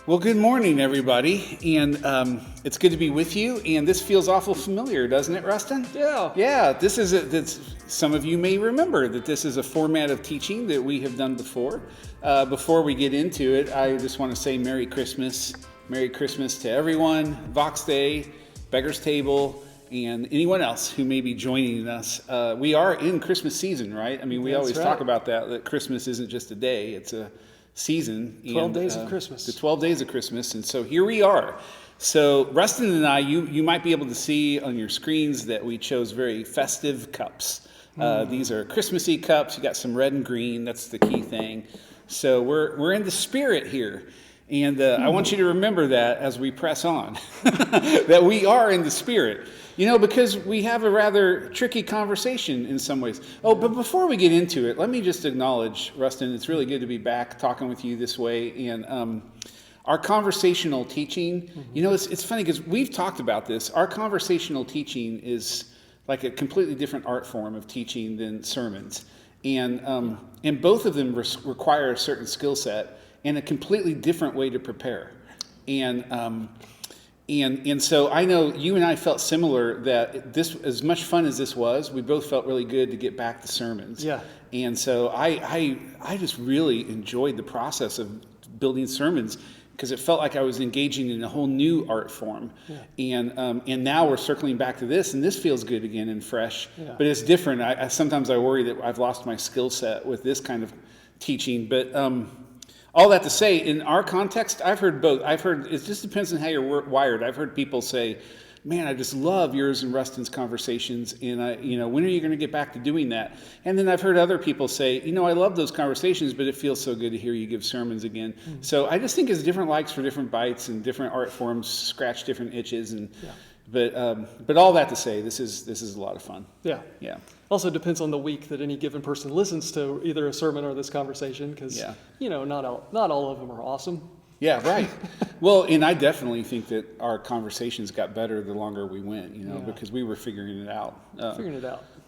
Well, good morning, everybody, and it's good to be with you. And this feels awful familiar, doesn't it, Rustin? Yeah. Yeah, some of you may remember that this is a format of teaching that we have done before. Before we get into it, I just want to say Merry Christmas. Merry Christmas to everyone, Vox Day, Beggar's Table, and anyone else who may be joining us. We are in Christmas season, right? I mean, we always talk about that Christmas isn't just a day, it's a season. 12 days of Christmas. The 12 days of Christmas. And so here we are. So Rustin and I, you might be able to see on your screens that we chose very festive cups. These are Christmassy cups. You got some red and green. That's the key thing. So we're in the spirit here. And I want you to remember that as we press on, that we are in the spirit. You know, because we have a rather tricky conversation in some ways. Oh, but before we get into it, let me just acknowledge, Rustin, it's really good to be back talking with you this way. And our conversational teaching, you know, it's funny because we've talked about this. Our conversational teaching is like a completely different art form of teaching than sermons. And both of them require a certain skill set and a completely different way to prepare. And so I know you and I felt similar that this, as much fun as this was, we both felt really good to get back to sermons. Yeah. And so I just really enjoyed the process of building sermons because it felt like I was engaging in a whole new art form. Yeah. And now we're circling back to this, and this feels good again and fresh. Yeah. But it's different. Sometimes I worry that I've lost my skill set with this kind of teaching. But all that to say, in our context, I've heard both. It just depends on how you're wired. I've heard people say, man, I just love yours and Rustin's conversations, and when are you going to get back to doing that? And then I've heard other people say, I love those conversations, but it feels so good to hear you give sermons again. Mm-hmm. So I just think it's different likes for different bites, and different art forms scratch different itches, and but all that to say, this is a lot of fun. Yeah. Yeah. Also depends on the week that any given person listens to either a sermon or this conversation, because not all of them are awesome. Yeah, right. Well, and I definitely think that our conversations got better the longer we went, because we were figuring it out.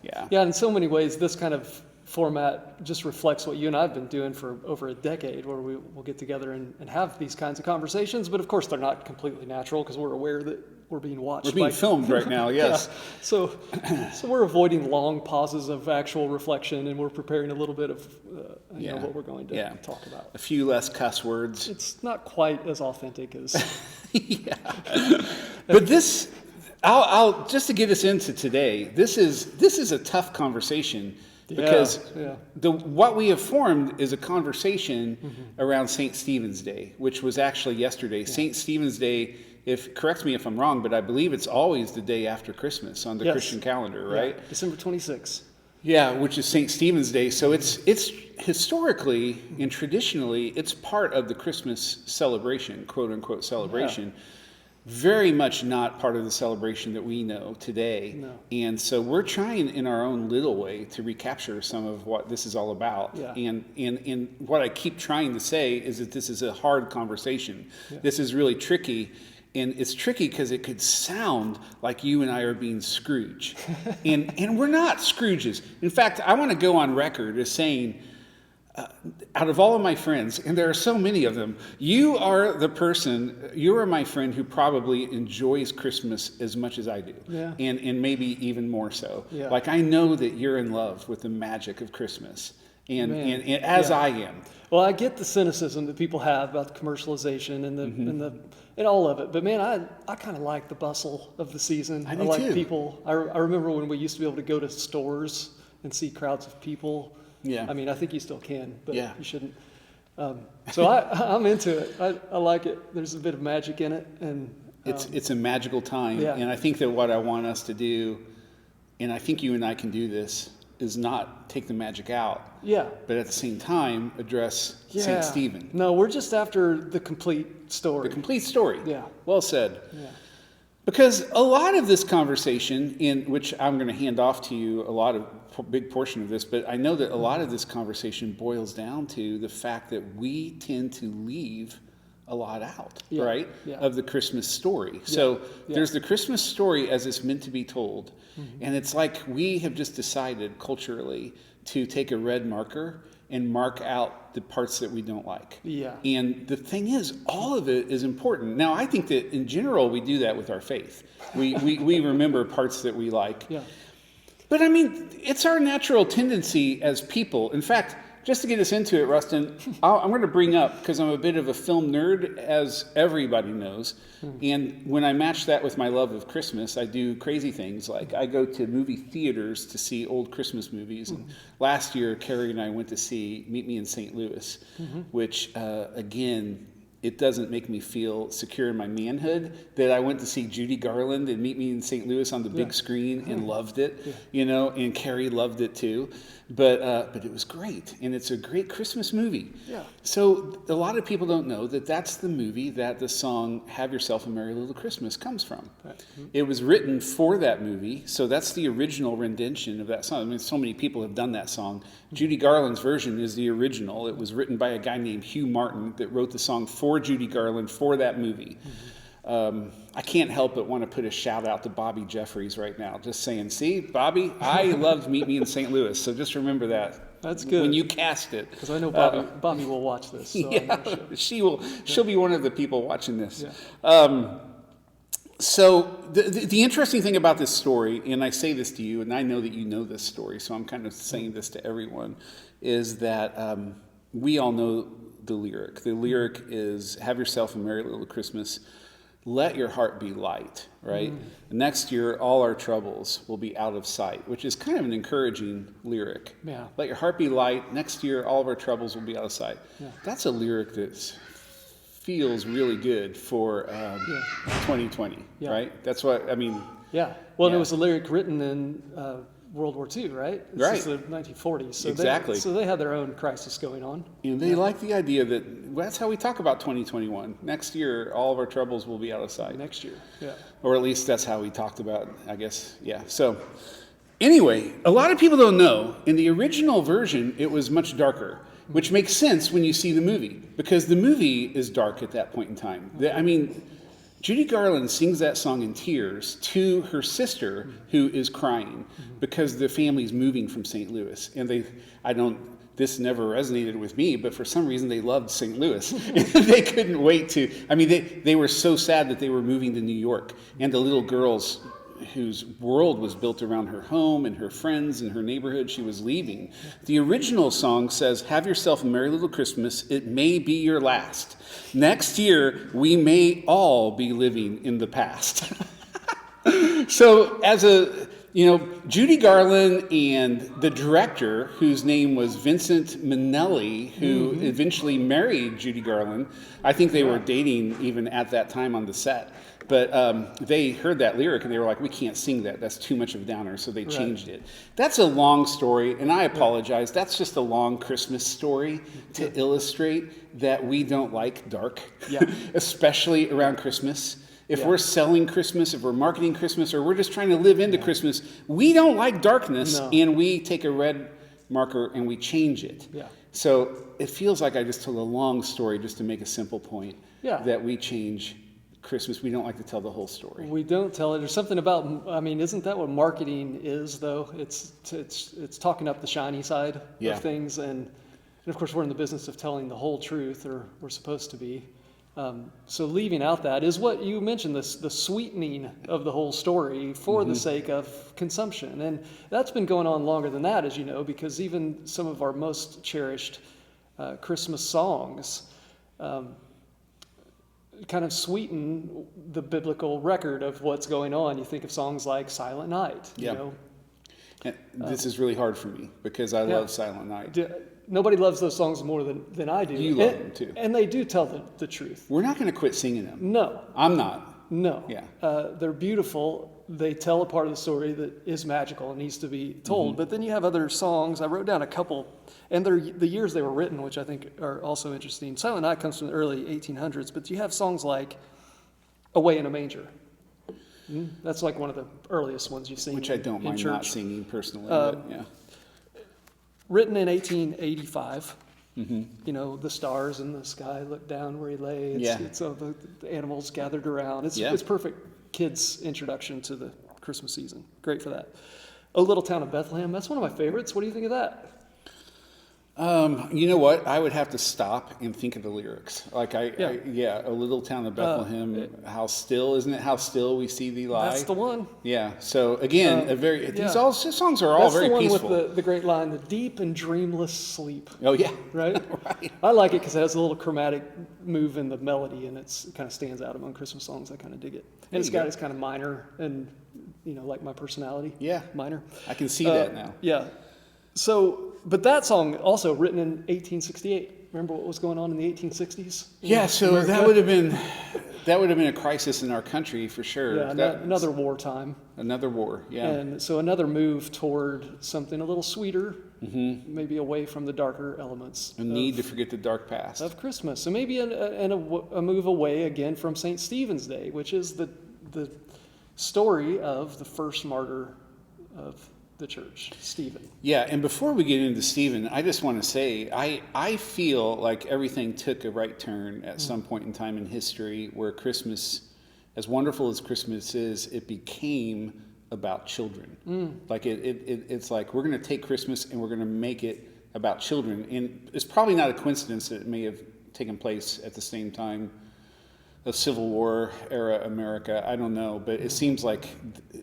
Yeah. Yeah, in so many ways, this kind of format just reflects what you and I have been doing for over a decade, where we'll get together and have these kinds of conversations. But of course, they're not completely natural because we're aware that we're being watched. We're being filmed right now, yes. Yeah. So we're avoiding long pauses of actual reflection, and we're preparing a little bit of what we're going to talk about. A few less cuss words. It's not quite as authentic as... Yeah. But this, I'll just to get us into today, this is a tough conversation. Because what we have formed is a conversation around St. Stephen's Day, which was actually yesterday. Yeah. St. Stephen's Day, correct me if I'm wrong, but I believe it's always the day after Christmas on the Christian calendar, right? Yeah. December 26th. Yeah, which is St. Stephen's Day. So it's historically and traditionally, it's part of the Christmas celebration, quote unquote celebration. Yeah. Very much not part of the celebration that we know today. No. And so we're trying in our own little way to recapture some of what this is all about. Yeah. And what I keep trying to say is that this is a hard conversation. Yeah. This is really tricky. And it's tricky because it could sound like you and I are being Scrooge. and we're not Scrooges. In fact, I want to go on record as saying, out of all of my friends, and there are so many of them, you are my friend who probably enjoys Christmas as much as I do. Yeah. And maybe even more so. Yeah. Like, I know that you're in love with the magic of Christmas. And as I am. Well, I get the cynicism that people have about the commercialization and all of it. But man, I kind of like the bustle of the season. I do like too. People. I remember when we used to be able to go to stores and see crowds of people. Yeah. I mean, I think you still can, but you shouldn't. So I'm into it. I like it. There's a bit of magic in it, and it's a magical time. Yeah. And I think that what I want us to do, and I think you and I can do this, is not take the magic out. Yeah. But at the same time, address St. Stephen. No, we're just after the complete story. The complete story. Yeah. Well said. Yeah. Because a lot of this conversation, in which I'm going to hand off to you a big portion of this, but I know that a lot of this conversation boils down to the fact that we tend to leave a lot out, right, of the Christmas story. So there's the Christmas story as it's meant to be told, and it's like we have just decided culturally to take a red marker and mark out the parts that we don't like. Yeah. And the thing is, all of it is important. Now, I think that in general, we do that with our faith. We remember parts that we like. Yeah. But I mean, it's our natural tendency as people. In fact, just to get us into it, Rustin, I'm going to bring up, because I'm a bit of a film nerd, as everybody knows. And when I match that with my love of Christmas, I do crazy things. Like I go to movie theaters to see old Christmas movies. And last year, Carrie and I went to see Meet Me in St. Louis, which, again, it doesn't make me feel secure in my manhood that I went to see Judy Garland and Meet Me in St. Louis on the big screen and loved it, and Carrie loved it too. But it was great, and it's a great Christmas movie. Yeah. So a lot of people don't know that that's the movie that the song "Have Yourself a Merry Little Christmas" comes from. Right. It was written for that movie, so that's the original rendition of that song. I mean, so many people have done that song. Judy Garland's version is the original. It was written by a guy named Hugh Martin that wrote the song for Judy Garland for that movie. I can't help but want to put a shout out to Bobby Jeffries right now. Just saying, see, Bobby, I loved Meet Me in St. Louis, so just remember that. That's good. When you cast it. Because I know Bobby will watch this. So Yeah, she'll be one of the people watching this. Yeah. So the interesting thing about this story, and I say this to you, and I know that you know this story, so I'm kind of saying this to everyone, is that we all know the lyric. The lyric is, "Have yourself a merry little Christmas. Let your heart be light," right? Next year, all our troubles will be out of sight, which is kind of an encouraging lyric. Yeah. Let your heart be light. Next year, all of our troubles will be out of sight. Yeah. That's a lyric that feels really good for 2020, Yeah. right? That's what, I mean. Yeah. Well, and Yeah. it was a lyric written in World War II, right? Right. This is the 1940s. So Exactly. So they had their own crisis going on. And they like the idea that that's how we talk about 2021. Next year, all of our troubles will be out of sight. Next year. Yeah. Or at least that's how we talked about, I guess. Yeah. So anyway, a lot of people don't know, in the original version, it was much darker, which makes sense when you see the movie, because the movie is dark at that point in time. I mean, Judy Garland sings that song in tears to her sister, who is crying because the family's moving from St. Louis. And this never resonated with me, but for some reason they loved St. Louis. They couldn't wait to, I mean, they were so sad that they were moving to New York. And the little girls whose world was built around her home and her friends and her neighborhood, she was leaving. The original song says, "Have yourself a merry little Christmas. It may be your last. Next year, we may all be living in the past." So Judy Garland and the director, whose name was Vincent Minnelli, who eventually married Judy Garland, I think they were dating even at that time on the set. But they heard that lyric and they were like, "We can't sing that. That's too much of a downer." So they changed it. That's a long story, and I apologize. That's just a long Christmas story to illustrate that we don't like dark, especially around Christmas. If we're selling Christmas, if we're marketing Christmas, or we're just trying to live into Christmas, we don't like darkness, and we take a red marker and we change it. Yeah. So it feels like I just told a long story just to make a simple point that we change Christmas. We don't like to tell the whole story. We don't tell it. There's something about, I mean, isn't that what marketing is, though? It's talking up the shiny side of things. And of course, we're in the business of telling the whole truth, or we're supposed to be. So leaving out that is what you mentioned, the sweetening of the whole story for the sake of consumption. And that's been going on longer than that, as you know, because even some of our most cherished Christmas songs kind of sweeten the biblical record of what's going on. You think of songs like Silent Night, you know. This is really hard for me because I love Silent Night. Nobody loves those songs more than I do. You love them too. And they do tell the truth. We're not going to quit singing them. No. I'm not. No. Yeah. They're beautiful. They tell a part of the story that is magical and needs to be told. But then you have other songs. I wrote down a couple, and they're the years they were written, which I think are also interesting. Silent Night comes from the early 1800s, but you have songs like "Away in a Manger." That's like one of the earliest ones you've seen. Which I don't mind church. not singing personally, but yeah. Written in 1885. You know, the stars in the sky look down where he lay. It's the animals gathered around. It's perfect kids' introduction to the Christmas season. Great for that. "O Little Town of Bethlehem," that's one of my favorites. What do you think of that? You know what? I would have to stop and think of the lyrics. Like Yeah. a little town of Bethlehem, how still, isn't it? How still we see thee lie. That's the one. Yeah. So again, these songs are all That's very the one peaceful. with the great line, the deep and dreamless sleep. Oh yeah. Right? Right. I like it because it has a little chromatic move in the melody, and it kind of stands out among Christmas songs. I kind of dig it. And it's you go. got its kind of minor and, like my personality. Yeah. Minor. I can see that now. Yeah. So, but that song also written in 1868. Remember what was going on in the 1860s? Yeah. So America? that would have been a crisis in our country for sure. Yeah, another wartime. Another war. Yeah. And so another move toward something a little sweeter, maybe away from the darker elements. A need to forget the dark past. Of Christmas. So maybe a move away again from St. Stephen's Day, which is the story of the first martyr of the church, Stephen. Yeah, and before we get into Stephen, I just want to say I feel like everything took a right turn at some point in time in history where Christmas, as wonderful as Christmas is, it became about children. Like it's like we're going to take Christmas and we're going to make it about children. And it's probably not a coincidence that it may have taken place at the same time of Civil War era America. I don't know, but it seems like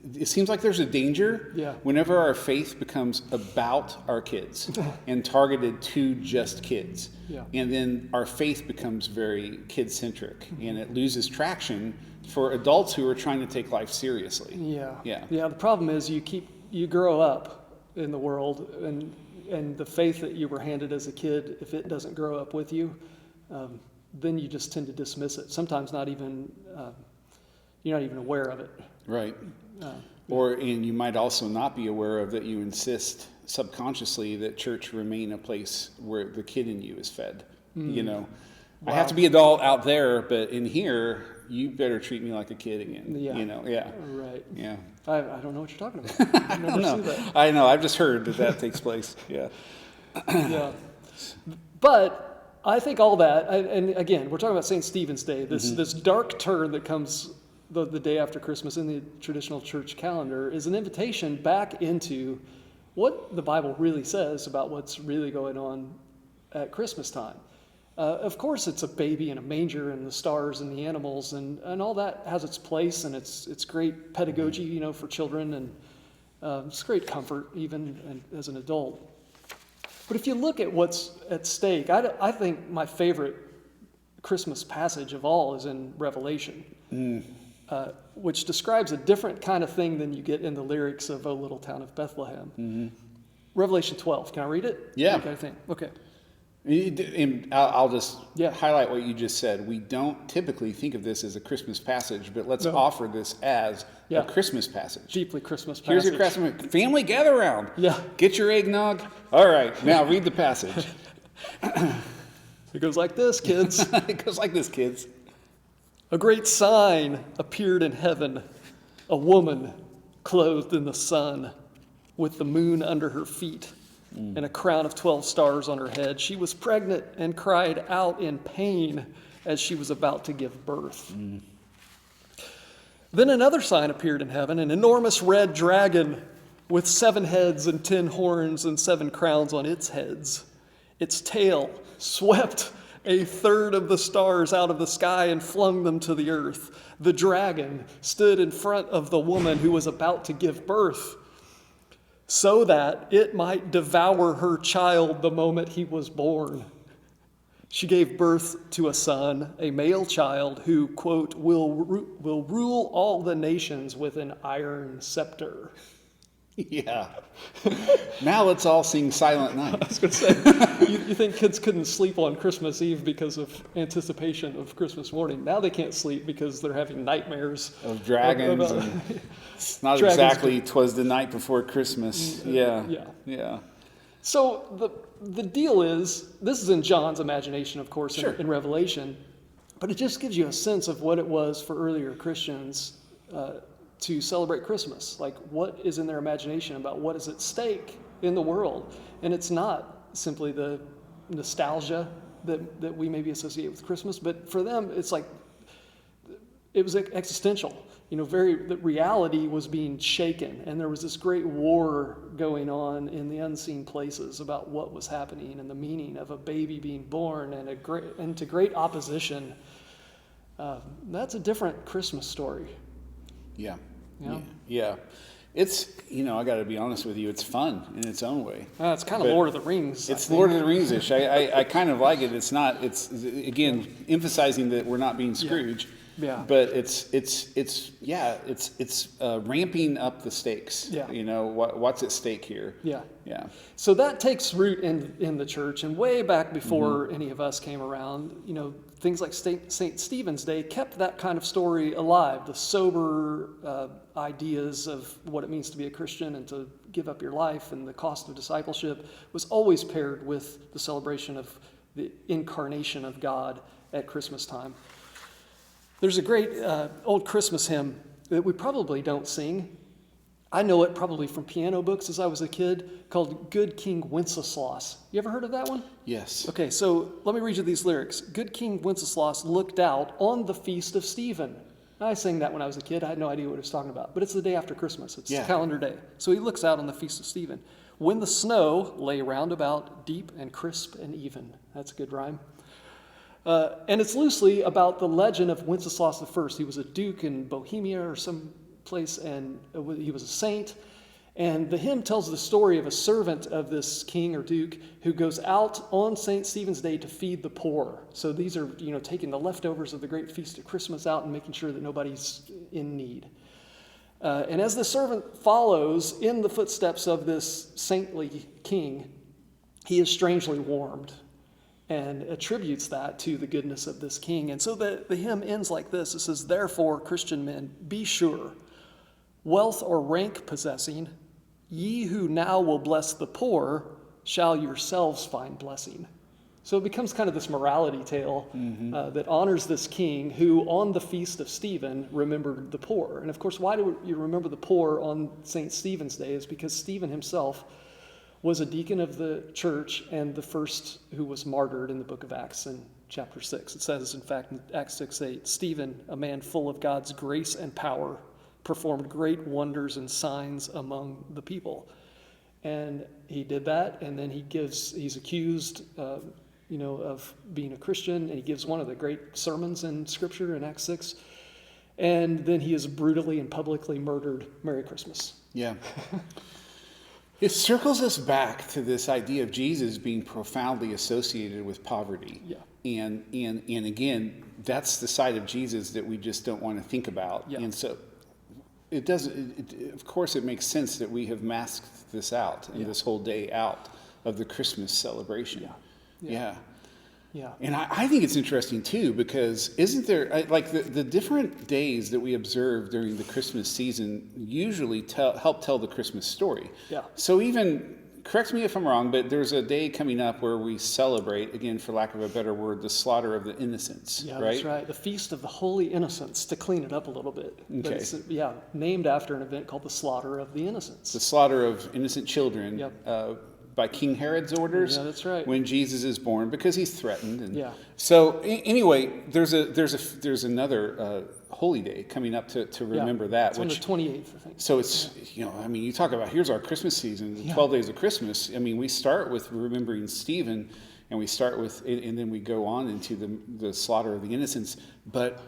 there's a danger whenever our faith becomes about our kids and targeted to just kids. Yeah. And then our faith becomes very kid-centric and it loses traction for adults who are trying to take life seriously. Yeah. The problem is you grow up in the world and the faith that you were handed as a kid, if it doesn't grow up with you, then you just tend to dismiss it. Sometimes not even you're not even aware of it. Right. And you might also not be aware of that you insist subconsciously that church remain a place where the kid in you is fed. Wow. I have to be adult out there, but in here, you better treat me like a kid again. Yeah. Right. Yeah. I don't know what you're talking about. I don't know. I know. I've just heard that takes place. Yeah. Yeah. But I think all that, and again, we're talking about St. Stephen's Day, this dark turn that comes the day after Christmas in the traditional church calendar is an invitation back into what the Bible really says about what's really going on at Christmas time. Of course, it's a baby in a manger and the stars and the animals and all that has its place, and it's great pedagogy, for children, and it's great comfort even as an adult. But if you look at what's at stake, I think my favorite Christmas passage of all is in Revelation, which describes a different kind of thing than you get in the lyrics of O Little Town of Bethlehem. Revelation 12. Can I read it? Yeah. Okay. And I'll just highlight what you just said. We don't typically think of this as a Christmas passage, but let's offer this as a Christmas passage. Deeply Christmas passage. Here's your Christmas family, gather around. Yeah. Get your eggnog. All right, now read the passage. It goes like this, kids. It goes like this, kids. A great sign appeared in heaven, a woman clothed in the sun, with the moon under her feet, and a crown of 12 stars on her head. She was pregnant and cried out in pain as she was about to give birth. Then another sign appeared in heaven, an enormous red dragon with 7 heads and 10 horns and 7 crowns on its heads. Its tail swept a third of the stars out of the sky and flung them to the earth. The dragon stood in front of the woman who was about to give birth, so that it might devour her child the moment he was born. She gave birth to a son, a male child, who, quote, will rule all the nations with an iron scepter. Yeah. Now let's all sing Silent Night. I was going to say, you think kids couldn't sleep on Christmas Eve because of anticipation of Christmas morning. Now they can't sleep because they're having nightmares. Of dragons. It's not dragons exactly 'twas the night before Christmas. Yeah. So the deal is, this is in John's imagination, of course, in Revelation, but it just gives you a sense of what it was for earlier Christians to celebrate Christmas. Like, what is in their imagination about what is at stake in the world? And it's not simply the nostalgia that we maybe associate with Christmas, but for them, it's like it was existential. The reality was being shaken, and there was this great war going on in the unseen places about what was happening and the meaning of a baby being born and to great opposition. That's a different Christmas story. Yeah. Yeah. Yeah. It's, I got to be honest with you, it's fun in its own way. It's kind of But Lord of the Rings. It's Lord of the Rings-ish. I kind of like it. It's again, emphasizing that we're not being Scrooge. Yeah. But it's ramping up the stakes. Yeah. What's at stake here? Yeah. Yeah. So that takes root in the church, and way back before any of us came around, things like St. Stephen's Day kept that kind of story alive. The sober ideas of what it means to be a Christian and to give up your life and the cost of discipleship was always paired with the celebration of the incarnation of God at Christmas time. There's a great old Christmas hymn that we probably don't sing. I know it probably from piano books as I was a kid, called Good King Wenceslas. You ever heard of that one? Yes. Okay, so let me read you these lyrics. Good King Wenceslas looked out on the feast of Stephen. I sang that when I was a kid. I had no idea what he was talking about. But it's the day after Christmas. It's calendar day. So he looks out on the feast of Stephen. When the snow lay round about, deep and crisp and even. That's a good rhyme. And it's loosely about the legend of Wenceslas I. He was a duke in Bohemia or some place, and he was a saint. And the hymn tells the story of a servant of this king or duke who goes out on St. Stephen's Day to feed the poor. So these are, taking the leftovers of the great feast of Christmas out and making sure that nobody's in need. And as the servant follows in the footsteps of this saintly king, he is strangely warmed and attributes that to the goodness of this king. And so the hymn ends like this. It says, "Therefore, Christian men, be sure, wealth or rank possessing, ye who now will bless the poor, shall yourselves find blessing." So it becomes kind of this morality tale that honors this king who, on the feast of Stephen, remembered the poor. And of course, why do you remember the poor on St. Stephen's Day? Is because Stephen himself was a deacon of the church and the first who was martyred in the book of Acts in chapter 6. It says, in fact, in Acts 6:8, Stephen, a man full of God's grace and power, performed great wonders and signs among the people. And he did that, and then he's accused of being a Christian, and he gives one of the great sermons in Scripture in Acts 6. And then he is brutally and publicly murdered. Merry Christmas. Yeah. It circles us back to this idea of Jesus being profoundly associated with poverty. Yeah. And again, that's the side of Jesus that we just don't want to think about. Yeah. And so of course it makes sense that we have masked this out and this whole day out of the Christmas celebration. Yeah. And I think it's interesting too, because isn't there, like the different days that we observe during the Christmas season usually help tell the Christmas story. Yeah. So even, correct me if I'm wrong, but there's a day coming up where we celebrate, again, for lack of a better word, the slaughter of the innocents, Yeah, right? that's right. The Feast of the Holy Innocents, to clean it up a little bit. Okay. It's, named after an event called the Slaughter of the Innocents. The slaughter of innocent children. Yep. By King Herod's orders. Yeah, that's right. When Jesus is born, because he's threatened. And Yeah. So anyway, there's another holy day coming up to remember that. It's on the 28th, I think. So it's, you talk about, here's our Christmas season, the 12 days of Christmas. I mean, we start with remembering Stephen, and we start with, and then we go on into the slaughter of the innocents. But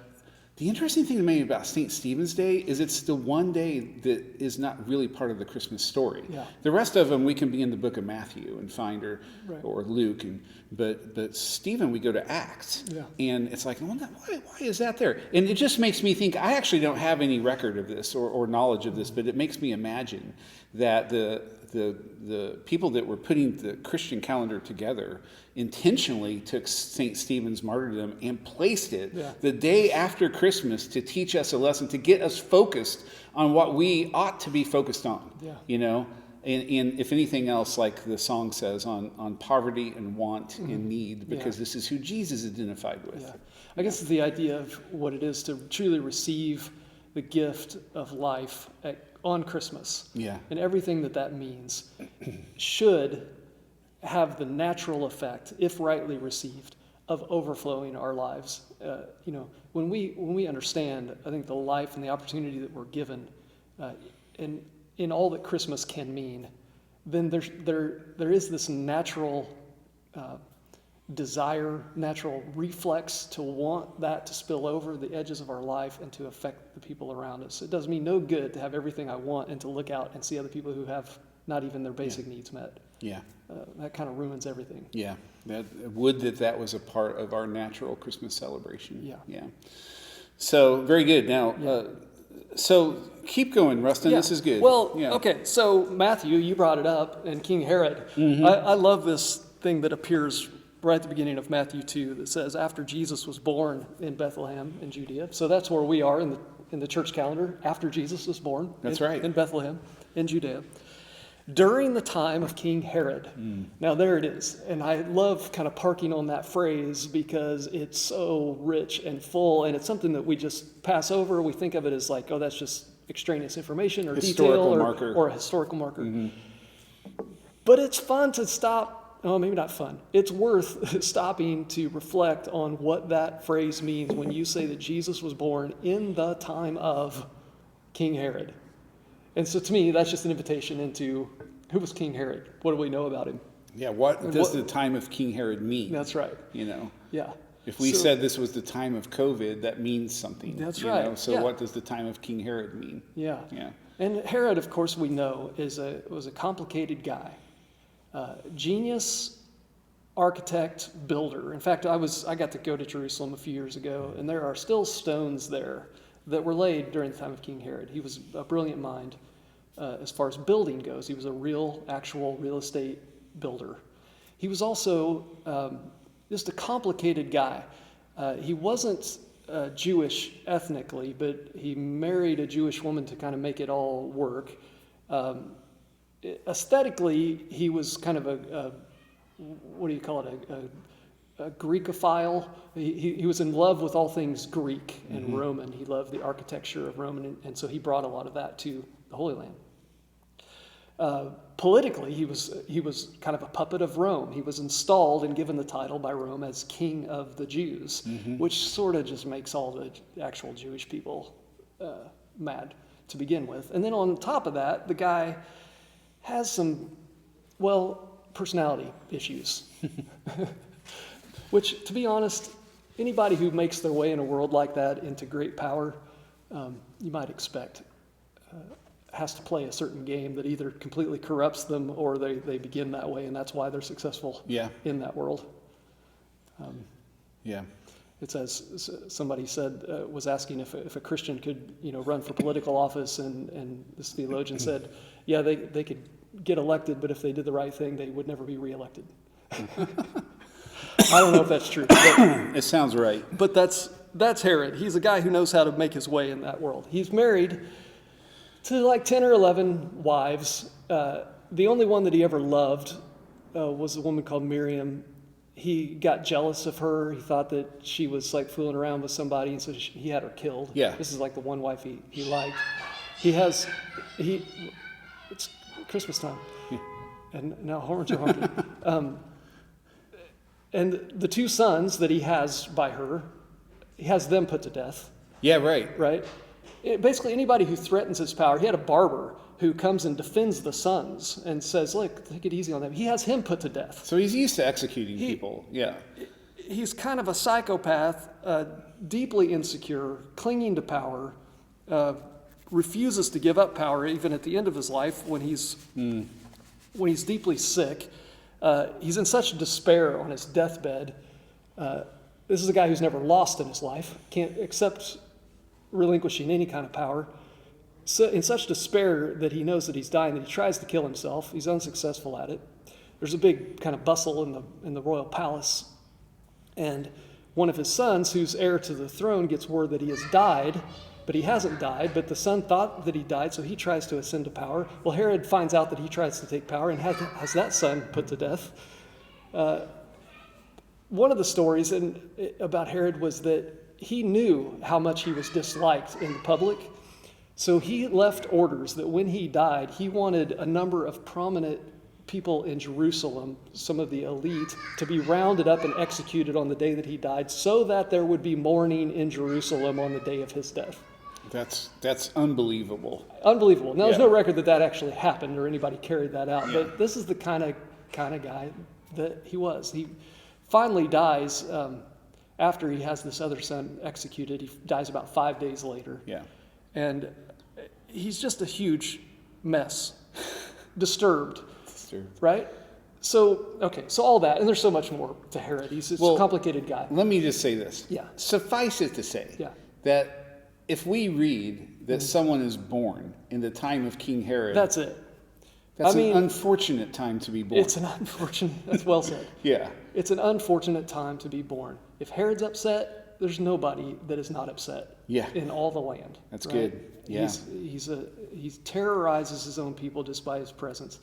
the interesting thing to me about St. Stephen's Day is it's the one day that is not really part of the Christmas story. Yeah. The rest of them we can be in the book of Matthew and find, Right. or Luke, but Stephen we go to Acts. Yeah. And it's like, why is that there? And it just makes me think, I actually don't have any record of this or knowledge of this, but it makes me imagine that the people that were putting the Christian calendar together intentionally took St. Stephen's martyrdom and placed it the day after Christmas to teach us a lesson, to get us focused on what we ought to be focused on. And if anything else, like the song says, on poverty and want and need, because this is who Jesus identified with. Yeah. I guess it's the idea of what it is to truly receive the gift of life on Christmas. Yeah. And everything that means should have the natural effect, if rightly received, of overflowing our lives. When we understand, I think, the life and the opportunity that we're given, in all that Christmas can mean, then there is this natural desire, natural reflex to want that to spill over the edges of our life and to affect the people around us. It does me no good to have everything I want and to look out and see other people who have not even their basic needs met. Yeah. That kind of ruins everything. Yeah. Would that was a part of our natural Christmas celebration. Yeah. Yeah. So very good. Now, so keep going, Rustin. Yeah. This is good. Well, yeah. okay. So Matthew, you brought it up, and King Herod. I love this thing that appears right at the beginning of Matthew 2 that says, after Jesus was born in Bethlehem in Judea. So that's where we are in the church calendar, after Jesus was born. That's right. In Bethlehem, in Judea. During the time of King Herod. Now there it is. And I love kind of parking on that phrase because it's so rich and full, and it's something that we just pass over. We think of it as like, oh, that's just extraneous information or Historical detail marker. or a historical marker. But it's fun to stop. Oh, maybe not fun. It's worth stopping to reflect on what that phrase means when you say that Jesus was born in the time of King Herod. And so to me, that's just an invitation into who was King Herod? What do we know about him? Yeah. What does the time of King Herod mean? That's right. Yeah. If we said this was the time of COVID, that means something. That's right. So what does the time of King Herod mean? Yeah. Yeah. And Herod, of course, we know was a complicated guy, genius, architect, builder. In fact, I got to go to Jerusalem a few years ago, and there are still stones there that were laid during the time of King Herod. He was a brilliant mind as far as building goes. He was a actual real estate builder. He was also just a complicated guy. He wasn't Jewish ethnically, but he married a Jewish woman to kind of make it all work. Aesthetically, he was kind of a Greekophile. He was in love with all things Greek and Roman. He loved the architecture of Roman, and so he brought a lot of that to the Holy Land. Politically, he was kind of a puppet of Rome. He was installed and given the title by Rome as King of the Jews, which sort of just makes all the actual Jewish people mad to begin with. And then on top of that, the guy has some, personality issues. Which, to be honest, anybody who makes their way in a world like that into great power, you might expect, has to play a certain game that either completely corrupts them or they begin that way, and that's why they're successful in that world. It says, somebody was asking if a Christian could, run for political office, and this theologian said, yeah, they could get elected, but if they did the right thing, they would never be reelected. I don't know if that's true. It sounds right. But that's Herod. He's a guy who knows how to make his way in that world. He's married to like 10 or 11 wives. The only one that he ever loved was a woman called Miriam. He got jealous of her. He thought that she was like fooling around with somebody, and so he had her killed. Yeah. This is like the one wife he liked. It's Christmas time. And now horns are honking. And the two sons that he has by her, he has them put to death. Yeah, right. Right? Basically, anybody who threatens his power, he had a barber who comes and defends the sons and says, look, take it easy on them. He has him put to death. So he's used to executing people. Yeah. He's kind of a psychopath, deeply insecure, clinging to power, refuses to give up power even at the end of his life when he's deeply sick. He's in such despair on his deathbed. This is a guy who's never lost in his life, can't accept relinquishing any kind of power. So in such despair that he knows that he's dying, that he tries to kill himself. He's unsuccessful at it. There's a big kind of bustle in the royal palace. And one of his sons, who's heir to the throne, gets word that he has died, but he hasn't died, but the son thought that he died, so he tries to ascend to power. Well, Herod finds out that he tries to take power and has that son put to death. One of the stories about Herod was that he knew how much he was disliked in the public, so he left orders that when he died, he wanted a number of prominent people in Jerusalem, some of the elite, to be rounded up and executed on the day that he died, so that there would be mourning in Jerusalem on the day of his death. That's unbelievable. Unbelievable. Now, there's Yeah. no record that actually happened or anybody carried that out, but this is the kind of guy that he was. He finally dies after he has this other son executed. He dies about 5 days later. Yeah. And he's just a huge mess, disturbed, right? So, okay, so all that, and there's so much more to Herod. He's a complicated guy. Let me just say this. Yeah. Suffice it to say Yeah. that if we read that someone is born in the time of King Herod, That's it. that's I mean, an unfortunate time to be born. It's an unfortunate, that's well said. Yeah. It's an unfortunate time to be born. If Herod's upset, there's nobody that is not upset Yeah. in all the land. That's right? good. Yeah. He terrorizes his own people just by his presence.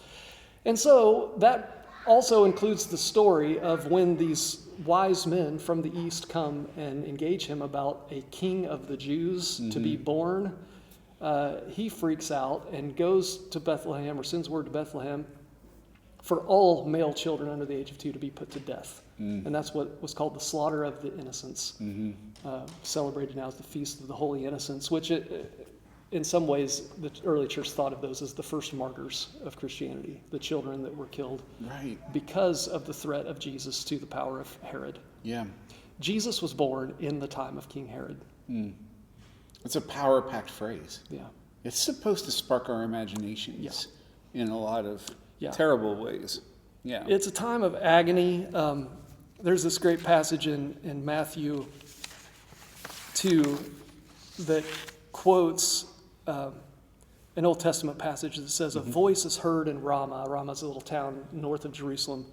And so that also includes the story of when these wise men from the east come and engage him about a king of the Jews to be born. He freaks out and goes to Bethlehem, or sends word to Bethlehem, for all male children under the age of 2 to be put to death. And that's what was called the slaughter of the innocents, celebrated now as the Feast of the Holy Innocents, which in some ways the early church thought of those as the first martyrs of Christianity, the children that were killed Right. because of the threat of Jesus to the power of Herod. Yeah. Jesus was born in the time of King Herod. It's a power-packed phrase. Yeah. It's supposed to spark our imaginations in a lot of terrible ways. Yeah. It's a time of agony. There's this great passage in Matthew 2 that quotes an Old Testament passage that says, "A voice is heard in Ramah." Ramah's a little town north of Jerusalem.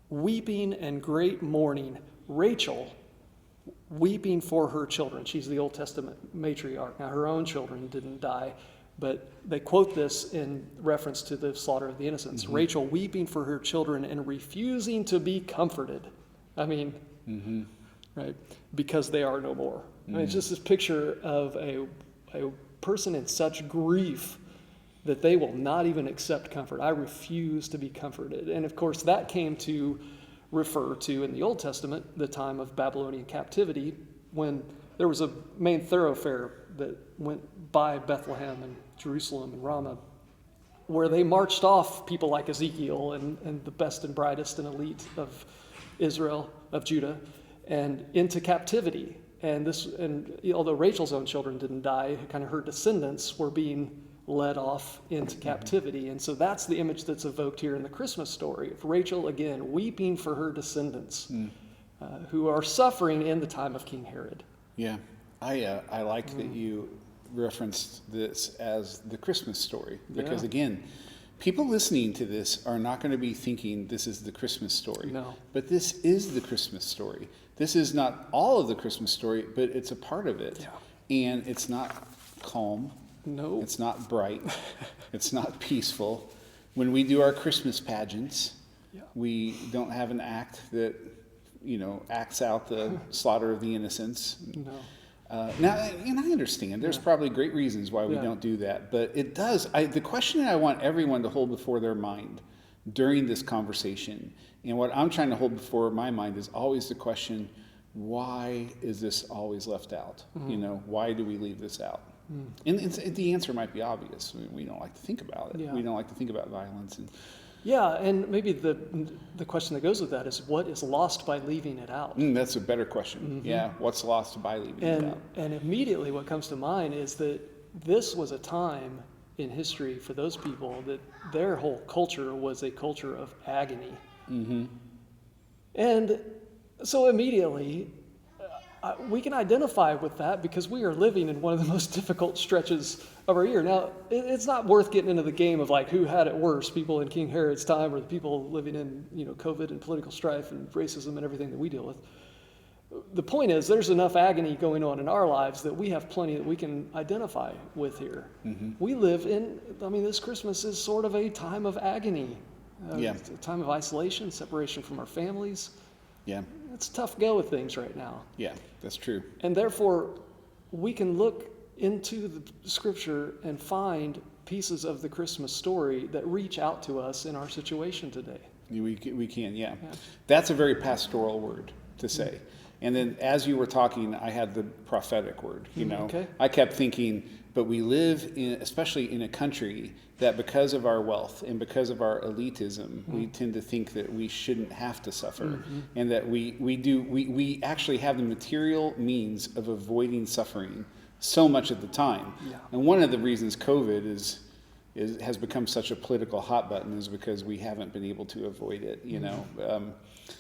Weeping and great mourning. Rachel weeping for her children. She's the Old Testament matriarch. Now, her own children didn't die, but they quote this in reference to the slaughter of the innocents. Rachel weeping for her children and refusing to be comforted. I mean, right? Because they are no more. I mean, it's just this picture of a person in such grief that they will not even accept comfort. I refuse to be comforted. And of course, that came to refer to, in the Old Testament, the time of Babylonian captivity, when there was a main thoroughfare that went by Bethlehem and Jerusalem and Ramah, where they marched off people like Ezekiel and the best and brightest and elite of Israel, of Judah, and into captivity. And although Rachel's own children didn't die, kind of her descendants were being led off into captivity. And so that's the image that's evoked here in the Christmas story of Rachel, again, weeping for her descendants who are suffering in the time of King Herod. Yeah. I like that you referenced this as the Christmas story, because again, people listening to this are not going to be thinking this is the Christmas story. No. But this is the Christmas story. This is not all of the Christmas story, but it's a part of it. Yeah. And it's not calm. No. It's not bright. It's not peaceful. When we do our Christmas pageants, we don't have an act that, acts out the slaughter of the innocents. No. Now, and I understand there's probably great reasons why we don't do that, but it does. The question that I want everyone to hold before their mind during this conversation, and what I'm trying to hold before my mind, is always the question, why is this always left out? Why do we leave this out? And the answer might be obvious. We don't like to think about it. Yeah. We don't like to think about violence. And maybe the question that goes with that is, what is lost by leaving it out? That's a better question. Yeah, what's lost by leaving it out? And immediately what comes to mind is that this was a time in history for those people that their whole culture was a culture of agony. And so immediately we can identify with that because we are living in one of the most difficult stretches of our year. Now, it's not worth getting into the game of like who had it worse, people in King Herod's time or the people living in COVID and political strife and racism and everything that we deal with. The point is, there's enough agony going on in our lives that we have plenty that we can identify with here. We live this Christmas is sort of a time of agony. It's a time of isolation, separation from our families. Yeah. It's a tough go with things right now. Yeah, that's true. And therefore, we can look into the scripture and find pieces of the Christmas story that reach out to us in our situation today. We can, yeah. Yeah. That's a very pastoral word to say. And then as you were talking, I had the prophetic word, you know. Okay. I kept thinking, but we live in, especially in a country that because of our wealth and because of our elitism, we tend to think that we shouldn't have to suffer, and that we actually have the material means of avoiding suffering so much at the time. Yeah. And one of the reasons COVID has become such a political hot button is because we haven't been able to avoid it, you know.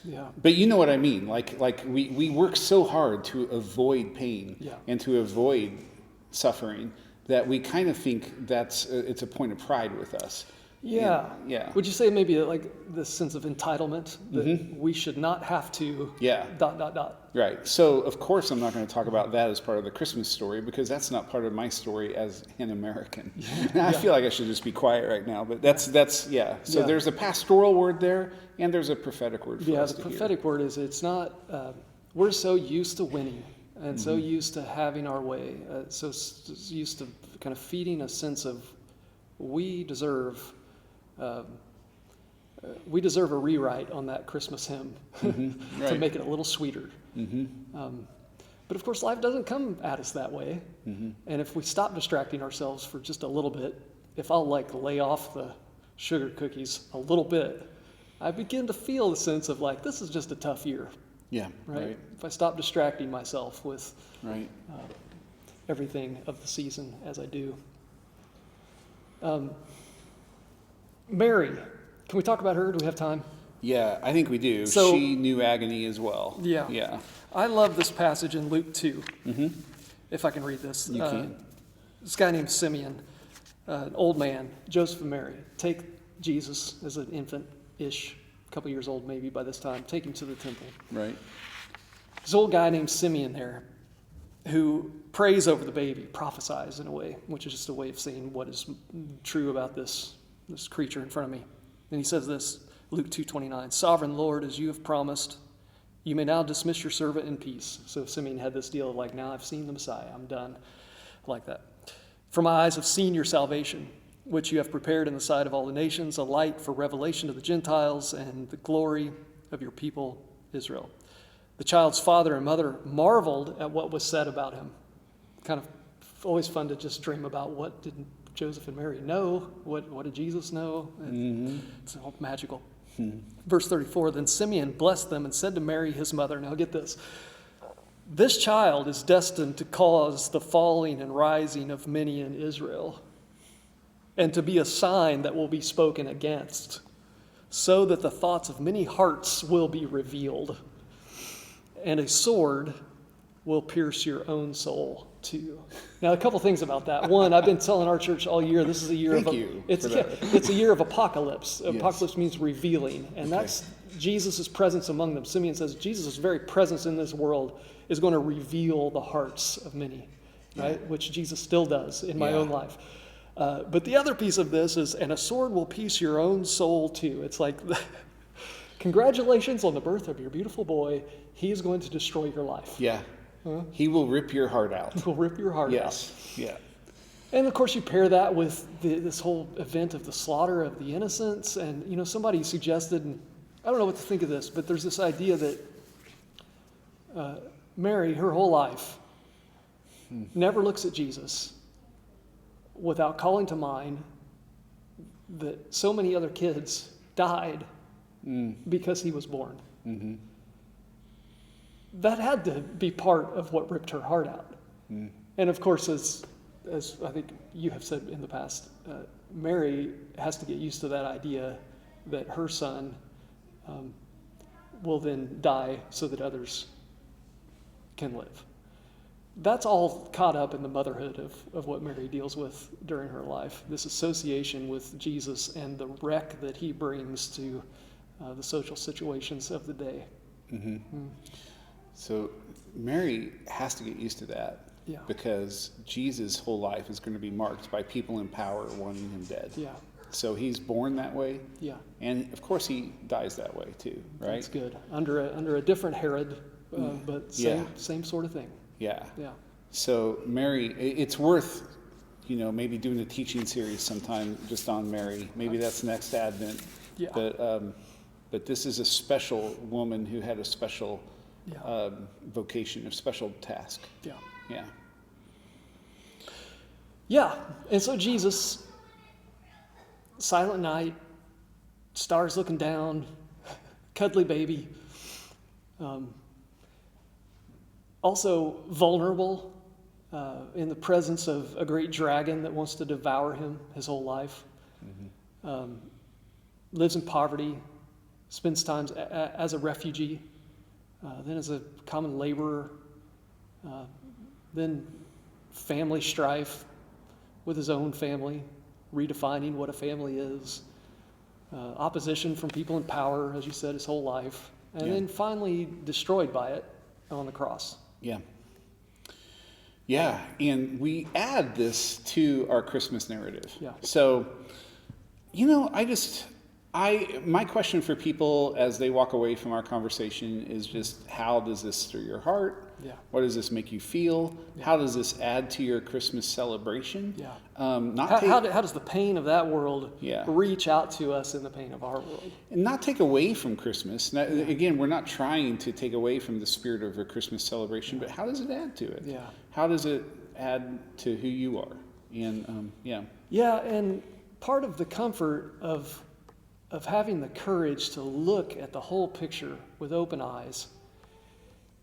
Yeah. But you know what I mean? Like we work so hard to avoid pain Yeah. and to avoid suffering that we kind of think it's a point of pride with us. Yeah. Yeah. Would you say maybe like this sense of entitlement that we should not have to Yeah. ... Right. So of course I'm not going to talk about that as part of the Christmas story because that's not part of my story as an American. I feel like I should just be quiet right now, but that's yeah. So Yeah. there's a pastoral word there and there's a prophetic word for us The to prophetic word is it's not, we're so used to winning and so used to having our way, used to kind of feeding a sense of we deserve a rewrite on that Christmas hymn to Right. make it a little sweeter. But of course, life doesn't come at us that way. And if we stop distracting ourselves for just a little bit, if I'll like lay off the sugar cookies a little bit, I begin to feel the sense of like, this is just a tough year, Yeah. right? If I stop distracting myself with Right. everything of the season as I do. Mary, can we talk about her? Do we have time? Yeah, I think we do. So- She knew agony as well. Yeah. Yeah. I love this passage in Luke 2, if I can read this. You can. This guy named Simeon, an old man, Joseph and Mary, take Jesus as an infant-ish, a couple years old maybe by this time, take him to the temple. Right. This old guy named Simeon there, who prays over the baby, prophesies in a way, which is just a way of saying what is true about this creature in front of me. And he says this, Luke 2:29, Sovereign Lord, as you have promised, you may now dismiss your servant in peace. So Simeon had this deal of like, now I've seen the Messiah, I'm done. Like that. For my eyes have seen your salvation, which you have prepared in the sight of all the nations, a light for revelation to the Gentiles and the glory of your people, Israel. The child's father and mother marveled at what was said about him. Kind of always fun to just dream about what did Joseph and Mary know? What did Jesus know? It's all magical. Verse 34, then Simeon blessed them and said to Mary, his mother, now get this, this child is destined to cause the falling and rising of many in Israel, and to be a sign that will be spoken against, so that the thoughts of many hearts will be revealed, and a sword will pierce your own soul too. Now, a couple things about that. One, I've been telling our church all year, this is a year Thank of you it's for that. it's a year of apocalypse. Yes. Apocalypse means revealing, and that's Jesus' presence among them. Simeon says Jesus' very presence in this world is going to reveal the hearts of many, right? Which Jesus still does in my Yeah. own life. But the other piece of this is, and a sword will pierce your own soul too. It's like, congratulations on the birth of your beautiful boy. He is going to destroy your life. Yeah. He will rip your heart out. He will rip your heart out. Yes. Yeah. And of course, you pair that with this whole event of the slaughter of the innocents. And, you know, somebody suggested, and I don't know what to think of this, but there's this idea that Mary, her whole life, never looks at Jesus without calling to mind that so many other kids died because he was born. That had to be part of what ripped her heart out. And of course, as I think you have said in the past, Mary has to get used to that idea that her son will then die so that others can live. That's all caught up in the motherhood of what Mary deals with during her life, this association with Jesus and the wreck that he brings to the social situations of the day. So Mary has to get used to that. Yeah. Because Jesus' whole life is going to be marked by people in power wanting him dead. Yeah, So he's born that way, yeah, and of course he dies that way too, right? that's good. Under a different Herod, but Yeah. same sort of thing. Yeah. Yeah, So Mary, it's worth maybe doing a teaching series sometime just on Mary. Maybe that's next Advent. Yeah. But this is a special woman who had a special Yeah. vocation, a special task. Yeah. Yeah. Yeah. And so Jesus, silent night, stars looking down, cuddly baby, also vulnerable in the presence of a great dragon that wants to devour him his whole life. Lives in poverty, spends time as a refugee, then as a common laborer, then family strife with his own family, redefining what a family is, opposition from people in power, as you said, his whole life, and Yeah. then finally destroyed by it on the cross. Yeah. Yeah, and we add this to our Christmas narrative. Yeah. So, my question for people as they walk away from our conversation is just, how does this stir your heart? Yeah. What does this make you feel? Yeah. How does this add to your Christmas celebration? Yeah. Not How does the pain of that world Yeah. reach out to us in the pain of our world? and not take away from Christmas. Now, again, we're not trying to take away from the spirit of a Christmas celebration, but how does it add to it? Yeah. How does it add to who you are? And yeah. Yeah, and part of the comfort of having the courage to look at the whole picture with open eyes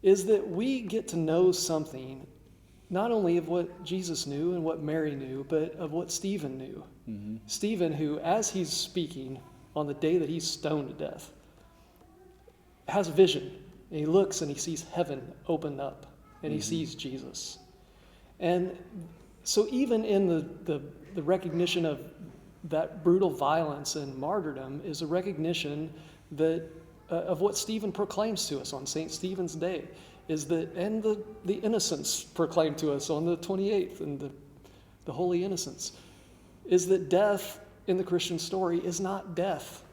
is that we get to know something, not only of what Jesus knew and what Mary knew, but of what Stephen knew. Mm-hmm. Stephen, who, as he's speaking on the day that he's stoned to death, has a vision. And he looks and he sees heaven open up, and he sees Jesus. And so even in the recognition of that brutal violence and martyrdom is a recognition that of what Stephen proclaims to us on St. Stephen's Day, is that, and the innocents proclaimed to us on the 28th, and the holy innocents, is that death in the Christian story is not death.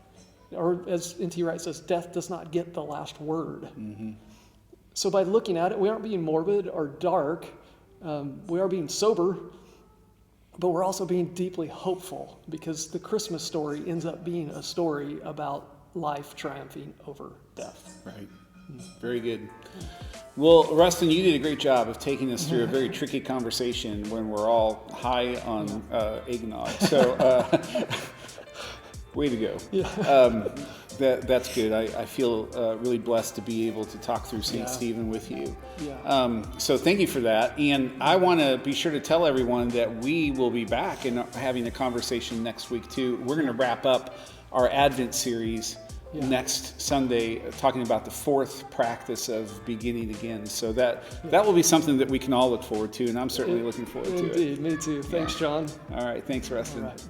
Or as N.T. Wright says, death does not get the last word. Mm-hmm. So by looking at it, we aren't being morbid or dark. We are being sober, but we're also being deeply hopeful, because the Christmas story ends up being a story about life triumphing over death. Right. Very good. Well, Rustin, you did a great job of taking us through a very tricky conversation when we're all high on eggnog. So, way to go. Yeah. That's good. I feel really blessed to be able to talk through St. Yeah. Stephen with you. Yeah. So thank you for that. And I want to be sure to tell everyone that we will be back and having a conversation next week too. We're going to wrap up our Advent series next Sunday, talking about the fourth practice of beginning again. So that will be something that we can all look forward to, and I'm certainly looking forward to it. Indeed, me too. Thanks, John. All right. Thanks, Rustin. All right.